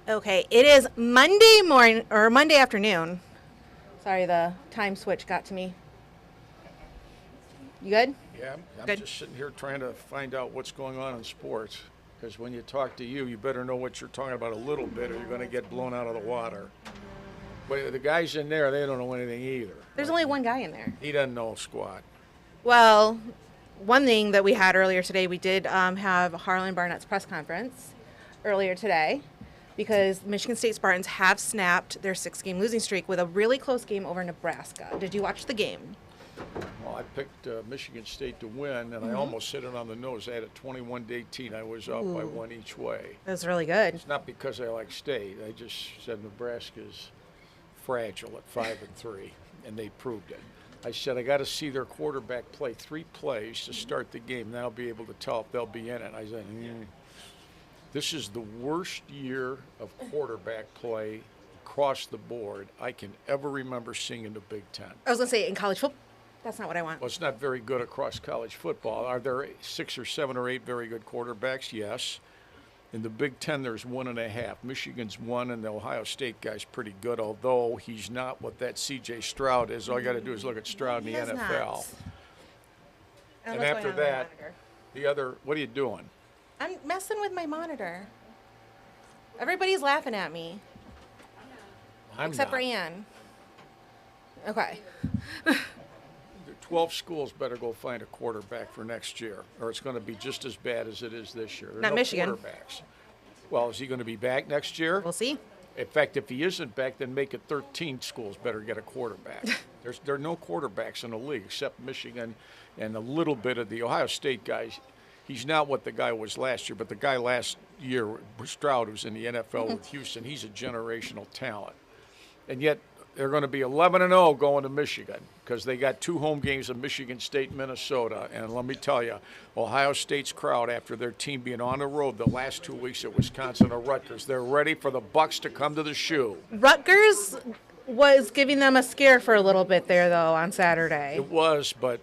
Okay, it is Monday morning or Monday afternoon. Sorry, the time switch got to me. You good? Yeah, I'm Good. just sitting here trying to find out what's going on in sports. Because when you talk to you better know what you're talking about a little bit, or you're going to get blown out of the water. But the guys in there, they don't know anything either. There's only one guy in there. He doesn't know squat. Well, one thing that we had earlier today, we did have Harlan Barnett's press conference earlier today because Michigan State Spartans have snapped their 6-game losing streak with a really close game over Nebraska. Did you watch the game? Well, I picked Michigan State to win, and I almost hit it on the nose. I had it 21-18. I was up by one each way. That was really good. It's not because I like State. I just said Nebraska's fragile at 5-3, and they proved it. I said I got to see their quarterback play 3 plays to start the game. Then I'll be able to tell if they'll be in it. I said, This is the worst year of quarterback play across the board I can ever remember seeing in the Big Ten. I was going to say in college football. That's not what I want. Well, it's not very good across college football. Are there 6 or 7 or 8 very good quarterbacks? Yes. In the Big Ten, there's 1.5. Michigan's 1, and the Ohio State guy's pretty good, although he's not what that C.J. Stroud is. All you got to do is look at Stroud in the NFL. And after that, the other, what are you doing? I'm messing with my monitor. Everybody's laughing at me. Except for Ann. Okay. 12 schools better go find a quarterback for next year, or it's going to be just as bad as it is this year. There are Not no Michigan. Quarterbacks. Well, is he going to be back next year? We'll see. In fact, if he isn't back, then make it 13 schools better get a quarterback. There are no quarterbacks in the league except Michigan and a little bit of the Ohio State guys. He's not what the guy was last year, but the guy last year, Stroud, who's in the NFL with Houston, he's a generational talent. And yet they're going to be 11-0 going to Michigan because they got 2 home games of Michigan State, Minnesota. And let me tell you, Ohio State's crowd, after their team being on the road the last 2 weeks at Wisconsin or Rutgers, they're ready for the Bucks to come to the shoe. Rutgers was giving them a scare for a little bit there, though, on Saturday. It was, but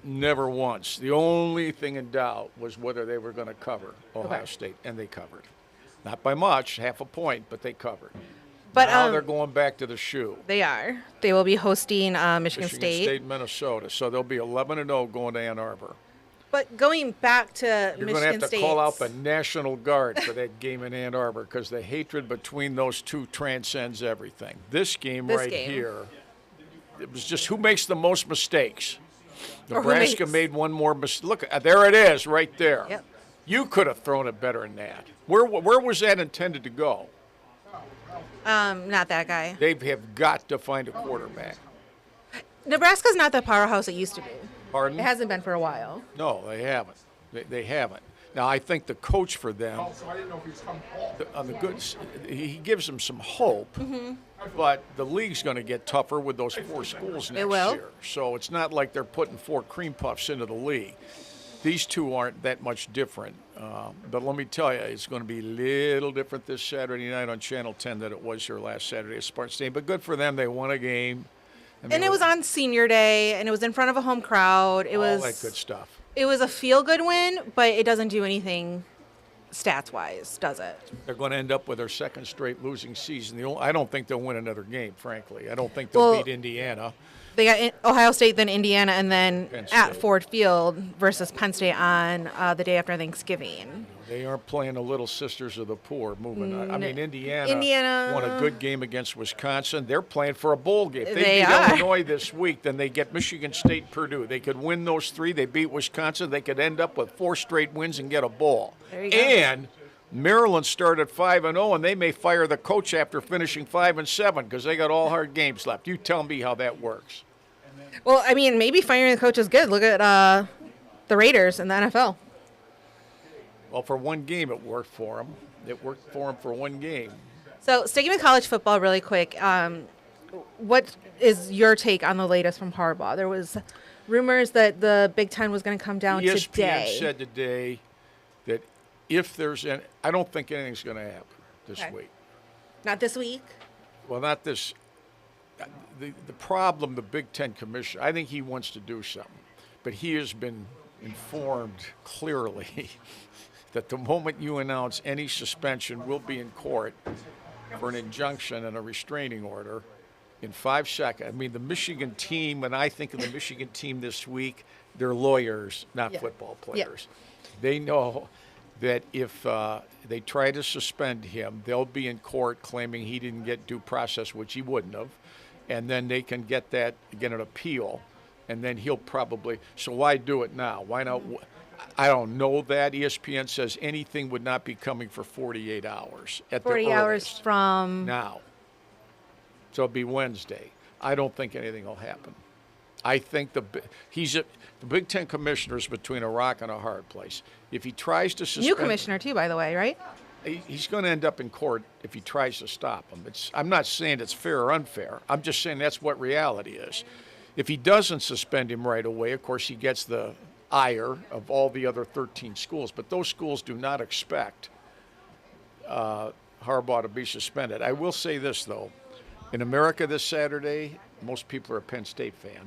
never once. The only thing in doubt was whether they were going to cover Ohio State, and they covered. Not by much, half a point, but they covered. But now they're going back to the shoe. They are. They will be hosting Michigan State, Minnesota. So they'll be 11-0 going to Ann Arbor. But going back to You're Michigan going to have to State, call out the National Guard for that game in Ann Arbor because the hatred between those two transcends everything. This game here, it was just who makes the most mistakes. Nebraska made one more mistake. Look, there it is right there. Yep. You could have thrown it better than that. Where was that intended to go? Not that guy. They have got to find a quarterback. Nebraska's not the powerhouse it used to be. Pardon? It hasn't been for a while. No, they haven't. They haven't. Now, I think the coach for them, on the good, he gives them some hope, but the league's going to get tougher with those 4 schools next year. So it's not like they're putting 4 cream puffs into the league. These 2 aren't that much different. But let me tell you, it's going to be a little different this Saturday night on Channel 10 than it was here last Saturday at Spartan Stadium. But good for them. They won a game. And it was on senior day, and it was in front of a home crowd. It was all that good stuff. It was a feel-good win, but it doesn't do anything stats-wise, does it? They're going to end up with their 2nd straight losing season. I don't think they'll win another game, frankly. I don't think they'll beat Indiana. They got Ohio State, then Indiana, and then at Ford Field versus Penn State on the day after Thanksgiving. They aren't playing the little sisters of the poor moving on. I mean, Indiana won a good game against Wisconsin. They're playing for a bowl game. If they beat Illinois this week, then they get Michigan State, Purdue. They could win those 3. They beat Wisconsin. They could end up with 4 straight wins and get a bowl. There you go. And Maryland started 5-0, and they may fire the coach after finishing 5-7 because they got all hard games left. You tell me how that works. Well, I mean, maybe firing the coach is good. Look at the Raiders in the NFL. Well, for one game, it worked for them. It worked for them for one game. So, sticking with college football really quick, what is your take on the latest from Harbaugh? There was rumors that the Big Ten was going to come down ESPN today. Said today that if there's any, I don't think anything's going to happen this week. Not this week? Well, not this. The problem, the Big Ten commissioner, I think he wants to do something, but he has been informed clearly that the moment you announce any suspension, we'll be in court. for an injunction and a restraining order in 5 seconds. I mean, the Michigan team, when I think of the Michigan team this week, they're lawyers, not Yeah. football Yeah. players. They know that if they try to suspend him, they'll be in court claiming he didn't get due process, which he wouldn't have, and then they can get an appeal, and then he'll probably. So why do it now? Why not? I don't know that. ESPN says anything would not be coming for 48 hours at the 40 hours earliest. from Now. So it'll be Wednesday. I don't think anything will happen. I think the Big Ten commissioner is between a rock and a hard place. If he tries to suspend, new commissioner too, by the way, right? he's going to end up in court if he tries to stop him. I'm not saying it's fair or unfair. I'm just saying that's what reality is. If he doesn't suspend him right away, of course, he gets the ire of all the other 13 schools. But those schools do not expect Harbaugh to be suspended. I will say this, though. In America this Saturday, most people are a Penn State fan.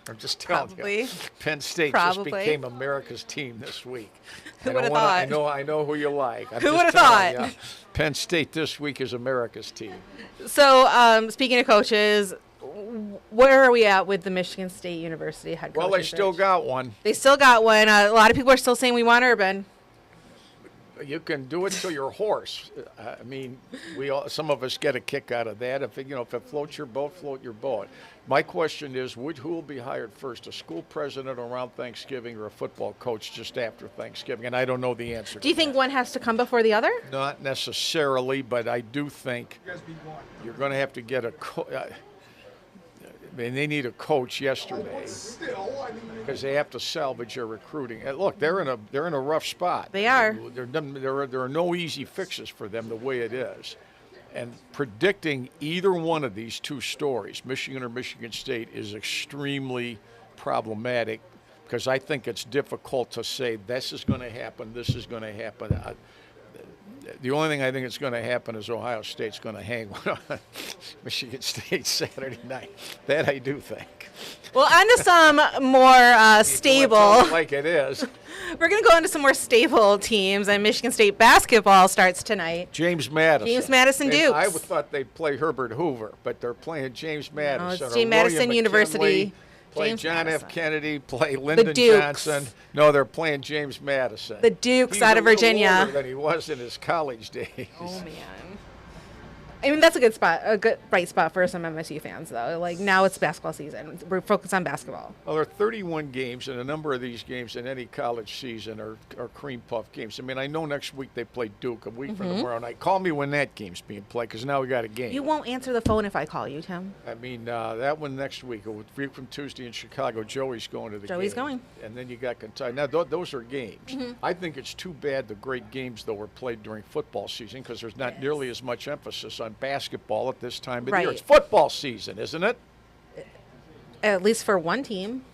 I'm just telling Probably. you. Penn State Probably. just became America's team this week. Who would have thought? I know who you like. Who would have thought? Penn State this week is America's team. So, speaking of coaches, where are we at with the Michigan State University head coach? Well, they still got one. They still got one. A lot of people are still saying we want Urban. You can do it till you're hoarse. I mean, some of us get a kick out of that. If it floats your boat, float your boat. My question is, who will be hired first, a school president around Thanksgiving or a football coach just after Thanksgiving? And I don't know the answer. Do you think one has to come before the other? Not necessarily, but I do think you're going to have to get they need a coach yesterday because they have to salvage their recruiting. And look, they're in a rough spot. They are. There are no easy fixes for them the way it is. And predicting either one of these two stories, Michigan or Michigan State, is extremely problematic because I think it's difficult to say this is going to happen, this is going to happen. The only thing I think is going to happen is Ohio State's going to hang one on Michigan State Saturday night. That I do think. Well, on to some more stable. Like it is. We're going to go into some more stable teams, and Michigan State basketball starts tonight. James Madison. James Madison And Dukes. I thought they'd play Herbert Hoover, but they're playing James Madison. it's James Madison William University. McKinley, play James John Madison. F. Kennedy, play Lyndon Dukes. Johnson. No, they're playing James Madison. The Dukes He's out of a little Virginia. older than he was in his college days. Oh, man. I mean, that's a good spot, a good bright spot for some MSU fans, though. Like, now it's basketball season. We're focused on basketball. Well, there are 31 games, and a number of these games in any college season are cream puff games. I mean, I know next week they play Duke, a week from tomorrow night. Call me when that game's being played, because now we got a game. You won't answer the phone if I call you, Tim. I mean, that one next week, a week from Tuesday in Chicago, Joey's going to the game. Joey's going. And then you got Kentucky. Now, those are games. I think it's too bad the great games, though, were played during football season because there's not nearly as much emphasis on basketball at this time of the year. Right. It's football season, isn't it? At least for one team.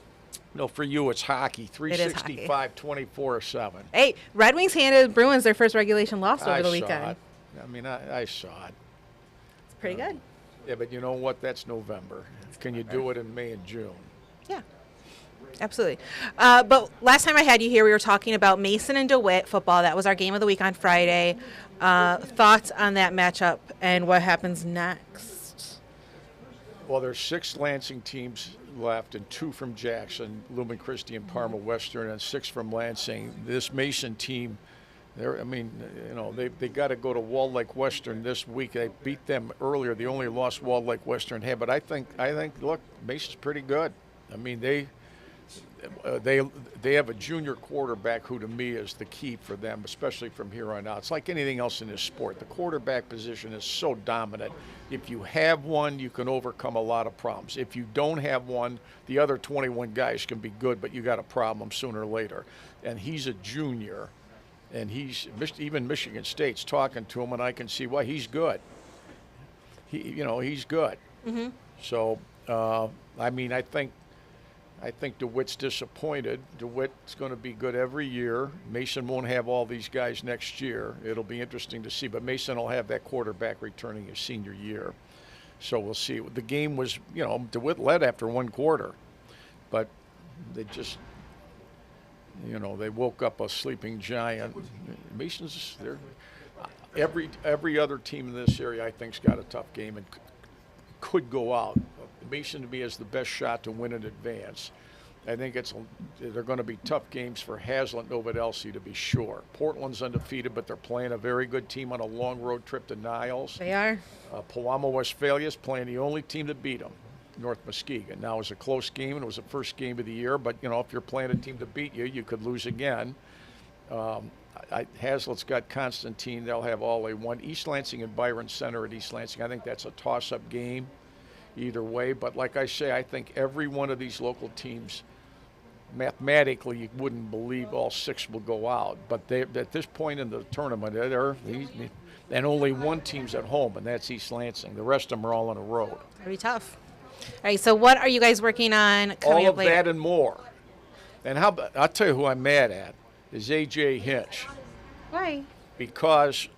No, for you, it's hockey. It is 365, 24/7. Hey, Red Wings handed Bruins their first regulation loss over the weekend. Saw it. I mean, I saw it. It's pretty good. Yeah, but you know what? That's November. Can you do it in May and June? Yeah, absolutely. But last time I had you here, we were talking about Mason and DeWitt football. That was our game of the week on Friday. Thoughts on that matchup and what happens next? Well, there's 6 Lansing teams left and 2 from Jackson, Lumen Christi and Parma Western, and 6 from Lansing. This Mason team, they got to go to Walled Lake Western this week. They beat them earlier, the only loss Walled Lake Western had. But I think, look, Mason's pretty good. I mean, they have a junior quarterback who, to me, is the key for them, especially from here on out. It's like anything else in this sport. The quarterback position is so dominant. If you have one, you can overcome a lot of problems. If you don't have one, the other 21 guys can be good, but you got a problem sooner or later. And he's a junior, and even Michigan State's talking to him, and I can see why he's good. He's good. Mm-hmm. So, I think DeWitt's disappointed. DeWitt's going to be good every year. Mason won't have all these guys next year. It'll be interesting to see. But Mason will have that quarterback returning his senior year. So we'll see. The game was, DeWitt led after one quarter. But they just, they woke up a sleeping giant. every other team in this area, I think's got a tough game and could go out. Mason to me has the best shot to win in advance. I think they're going to be tough games for Haslett, Novodelsi to be sure. Portland's undefeated, but they're playing a very good team on a long road trip to Niles. They are. Pewamo, Westphalia's playing the only team that beat them, North Muskegon. Now, it was a close game, and it was the first game of the year, but, you know, if you're playing a team to beat you, you could lose again. Hazlett's got Constantine. They'll have all they want. East Lansing and Byron Center at East Lansing. I think that's a toss-up game either way. But like I say, I think every one of these local teams, mathematically, you wouldn't believe all 6 will go out. But at this point in the tournament, and only one team's at home, and that's East Lansing. The rest of them are all on the road. That'd be tough. All right, so what are you guys working on coming all up later? All of that and more. And I'll tell you who I'm mad at is A.J. Hinch. Why? Because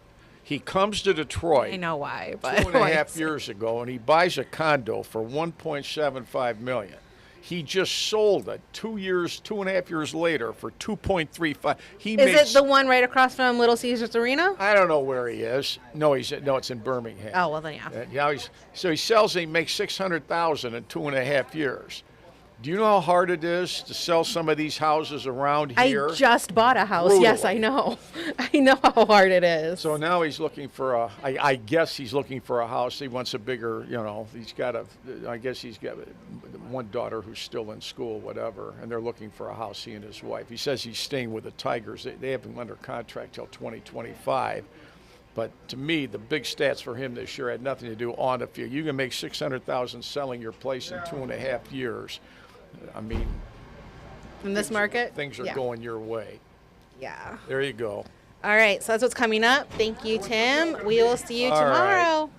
he comes to Detroit. I know why, but 2.5 years ago, and he buys a condo for $1.75 million. He just sold it 2.5 years later for $2.35. Is it the one right across from Little Caesars Arena? I don't know where he is. No, it's in Birmingham. Oh, well then, yeah. So he sells it. He makes $600,000 in 2.5 years. Do you know how hard it is to sell some of these houses around here? I just bought a house. Brutally. Yes, I know. I know how hard it is. So now he's looking for I guess he's looking for a house. He wants a bigger, I guess he's got one daughter who's still in school, whatever, and they're looking for a house, he and his wife. He says he's staying with the Tigers. They have him under contract till 2025. But to me, the big stats for him this year had nothing to do on the field. You can make $600,000 selling your place in 2.5 years. I mean, in this market, things are going your way. Yeah. There you go. All right, so that's what's coming up. Thank you, Tim. We will see you tomorrow. Right.